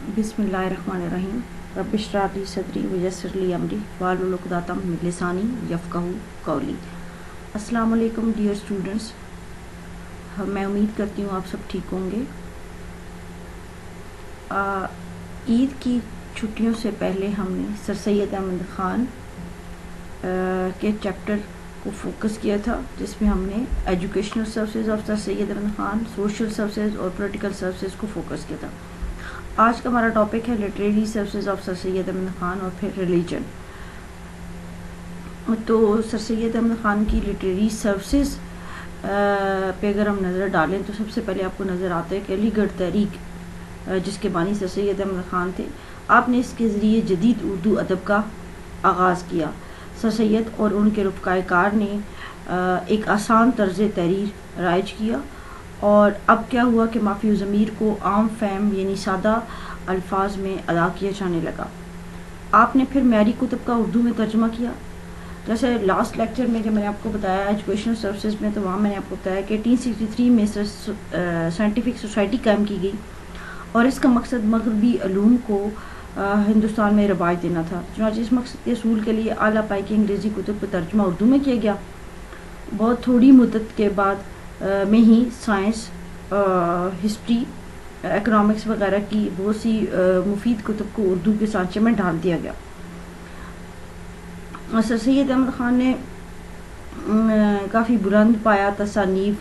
बिस्मिल्लाहिर्रहमानिर्रहीम रब्बि इश्रह ली सदरी वयस्सिर ली अमरी वाहलुल उक़दतम मिन लिसानी यफ़क़हू क़ौली। अस्सलाम वालेकुम डियर स्टूडेंट्स, मैं उम्मीद करती हूँ आप सब ठीक होंगे। ईद की छुट्टियों से पहले हमने सर सैयद अहमद ख़ान के चैप्टर को फोकस किया था, जिसमें हमने educational services of Sir Syed Ahmad Khan, social services और पॉलिटिकल सर्विसेज को फोकस किया था। आज का हमारा टॉपिक है literary services of Sir Syed Ahmad Khan और फिर रिलीजन। तो सर सैयद अहमद ख़ान की लिटरेरी सर्विसेज पे अगर हम नज़र डालें तो सबसे पहले आपको नज़र आता है कि अलीगढ़ तहरीक, जिसके बानी सर सैयद अहमद ख़ान थे, आपने इसके ज़रिए जदीद उर्दू अदब का आगाज़ किया। सर सैयद और उनके रफ़क़ाए-कार ने एक आसान तर्ज़ तहरीर राइज किया और अब क्या हुआ कि माफ़ी ज़मीर को आम फहम यानी सादा अल्फाज में अदा किया जाने लगा। आपने फिर मैरी कुतुब का उर्दू में तर्जुमा किया। जैसे लास्ट लेक्चर में जब मैंने आपको बताया एजुकेशनल सर्विसेज में, तो वहाँ मैंने आपको बताया कि 1863 में साइंटिफिक सोसाइटी कायम की गई और इसका मकसद मगरबी अलूम को हिंदुस्तान में रवाज देना था। चुनांचे इस मकसद के असूल के लिए आला पाई की अंग्रेज़ी कुतुब का तर्जुमा उर्दू में किया गया। बहुत थोड़ी मुद्दत के बाद में ही साइंस, हिस्ट्री, इकोनॉमिक्स वगैरह की बहुत सी मुफीद कुतुब को उर्दू के सांचे में डाल दिया गया। सर सैयद अहमद ख़ान ने काफ़ी बुलंद पाया तसानीफ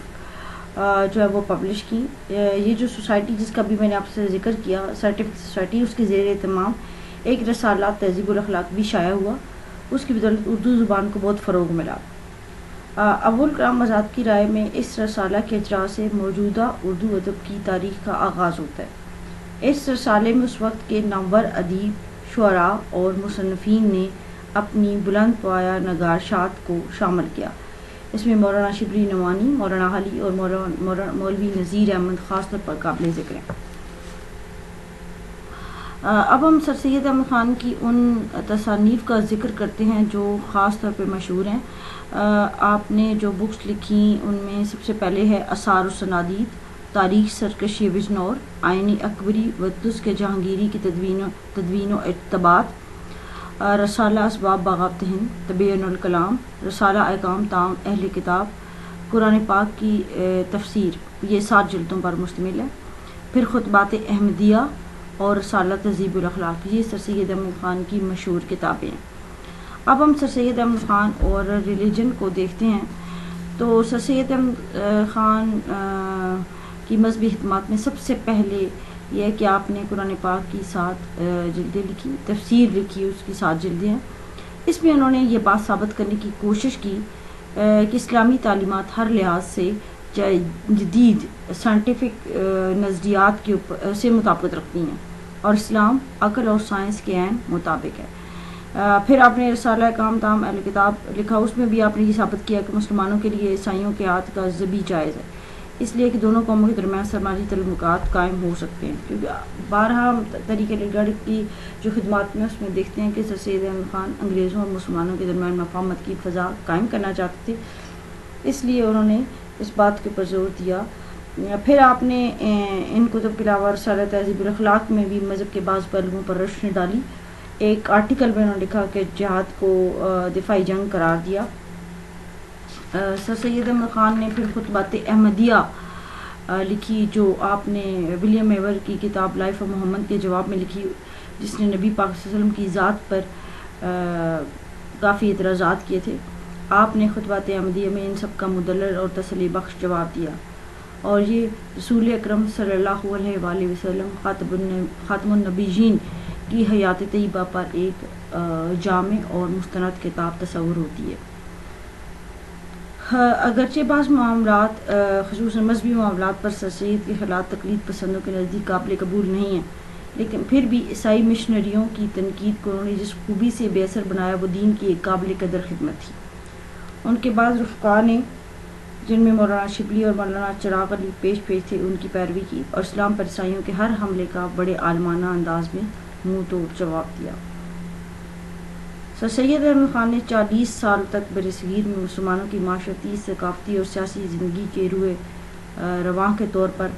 जो है वो पब्लिश की। ये जो सोसाइटी जिसका भी मैंने आपसे जिक्र किया, साइंटिफिक सोसाइटी, उसके ज़ेर तमाम एक रसाला तहज़ीबुल अखलाक भी शाया हुआ। उसकी बदौलत उर्दू ज़ुबान को बहुत फ़रोग़ मिला। अबुल कलाम आज़ाद की राय में इस रसाला के इजरा से मौजूदा उर्दू अदब की तारीख़ का आगाज़ होता है। इस रसाले में उस वक्त के नामवर अदीब, शुअरा और मुसन्निफ़ीन ने अपनी बुलंद पाया नगारशात को शामिल किया। इसमें मौलाना शिबली नवानी, मौलाना अली और मौलवी नज़ीर अहमद ख़ास तौर पर काबिल ज़िक्र हैं। अब हम सर सैयद अहमद ख़ान की उन तसानीफ़ का ज़िक्र करते हैं जो ख़ास तौर पर मशहूर हैं। आपने जो बुक्स लिखी उनमें सबसे पहले है आसार सनादीद, तारीख़ सरकशी बिजनौर, आइनी अकबरी वतुस के जहांगीरी की तदवीन व इत्तबात, रसाला असबाब बगावत हिंद, तबय्युनुल कलाम, रसाला अहकाम ताम अहले किताब, कुरान पाक की तफसीर, ये 7 जिल्दों पर मुश्तमिल है। फिर खुतबात अहमदिया और रसाला तहज़ीबुल अखलाक, ये सर सैयद अहमद ख़ान की मशहूर किताबें हैं। अब हम सर सैयद अहमद ख़ान और रिलीजन को देखते हैं। तो सर सैयद अहमद ख़ान की मजहबी खिदमत में सबसे पहले यह है कि आपने कुरान पाक की 7 जिल्दें लिखी, तफसीर लिखी, उसकी 7 जिल्दें हैं। इसमें उन्होंने ये बात साबित करने की कोशिश की कि इस्लामी तालीमात हर लिहाज से जदीद साइंटिफिक नज़रियात के ऊपर से मुताबिकत रखती हैं और इस्लाम अक़ल और साइंस के ऐन मुताबिक है। फिर आपने रसाला अहकाम ताम अहले किताब लिखा। उसमें भी आपने ये साबित किया कि मुसलमानों के लिए ईसाइयों के हाथ का ज़बी जायज़ है, इसलिए कि दोनों कौमों के दरमियान समाजी तल्लुकात कायम हो सकते हैं। क्योंकि बारहा तरीक़े अलीगढ़ की जो खिदमत में उसमें देखते हैं कि सर सैयद अहमद ख़ान अंग्रेज़ों और मुसलमानों के दरमियान मफाहमत की फ़ज़ा कायम करना चाहते थे, इसलिए उन्होंने इस बात के ऊपर ज़ोर दिया। फिर आपने इन कुतुब के अलावा रसाला तहज़ीबुल अखलाक में भी मज़हब के बाज़ पहलुओं पर रोशनी डाली। एक आर्टिकल में उन्होंने लिखा कि जिहाद को दिफाई जंग करार दिया। सर सैयद अहमद ख़ान ने फिर खुतबात अहमदिया लिखी, जो आपने विलियम एवर की किताब लाइफ ऑफ मोहम्मद के जवाब में लिखी, जिसने नबी पाक सल्लल्लाहु अलैहि वसल्लम की ज़ात पर काफ़ी एतराज़ात किए थे। आपने खुतबात अहमदिया में इन सब का मुदल्लल और तसल्ली बख्श जवाब दिया और ये रसूल अकरम सल्लल्लाहु अलैहि वसल्लम ख़ातमुन नबीयीन की हयात तय्यबा पर एक जामे और मुस्तनद किताब तस्वुर होती है। अगरचे बाज़ मामलात ख़ुसूसन मजहबी मामलात पर सर सैयद के खिलाफ तकलीद पसंदों के नज़दीक काबिल कबूल नहीं है, लेकिन फिर भी ईसाई मिशनरियों की तनकीद को उन्होंने जिस खूबी से बेअसर बनाया वो दीन की एक काबिल कदर खिदमत थी। उनके बाद रफ़क़ा ने, जिनमें मौलाना शिबली और मौलाना चिराग अली पेश थे, उनकी पैरवी की और इस्लाम पर ईसाइयों के हर हमले का बड़े आलमाना अंदाज में मुँह तोड़ जवाब दिया। सर सैयद अहमद ख़ान ने 40 साल तक बरसगीर में मुसलमानों की माशरती, सकाफ़ती और सियासी ज़िंदगी के रूए रवां के तौर पर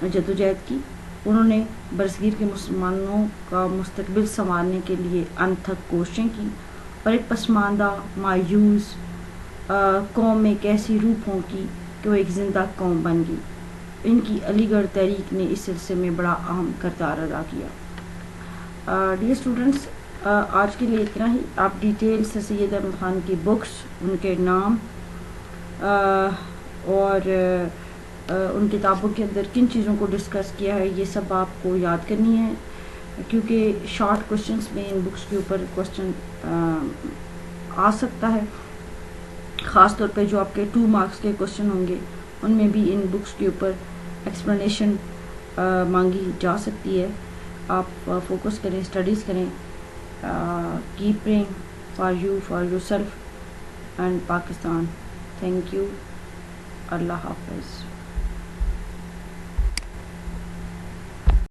जदोजहद की। انہوں نے برصغیر کے مسلمانوں کا مستقبل سنوارنے کے لیے انتھک کوششیں کی اور ایک پسماندہ مایوس قوم میں ایک ایسی روح پھونکی کہ وہ ایک زندہ قوم بن گئی. ان کی علی گڑھ تحریک نے اس سلسلے میں بڑا اہم کردار ادا کیا. ڈیئر اسٹوڈنٹس، آج کے لیے اتنا ہی. آپ ڈیٹیل سر سید احمد خان کی بکس، ان کے نام اور ان کتابوں کے اندر کن چیزوں کو ڈسکس کیا ہے، یہ سب آپ کو یاد کرنی ہے، کیونکہ شارٹ کوشچنس میں ان بکس کے اوپر کوشچن آ سکتا ہے. خاص طور پہ جو آپ کے 2 مارکس کے کوشچن ہوں گے ان میں بھی ان بکس کے اوپر ایکسپلینیشن مانگی جا سکتی ہے. آپ فوکس کریں، اسٹڈیز کریں. Keep praying for you, for yourself and Pakistan. Thank you. اللہ حافظ.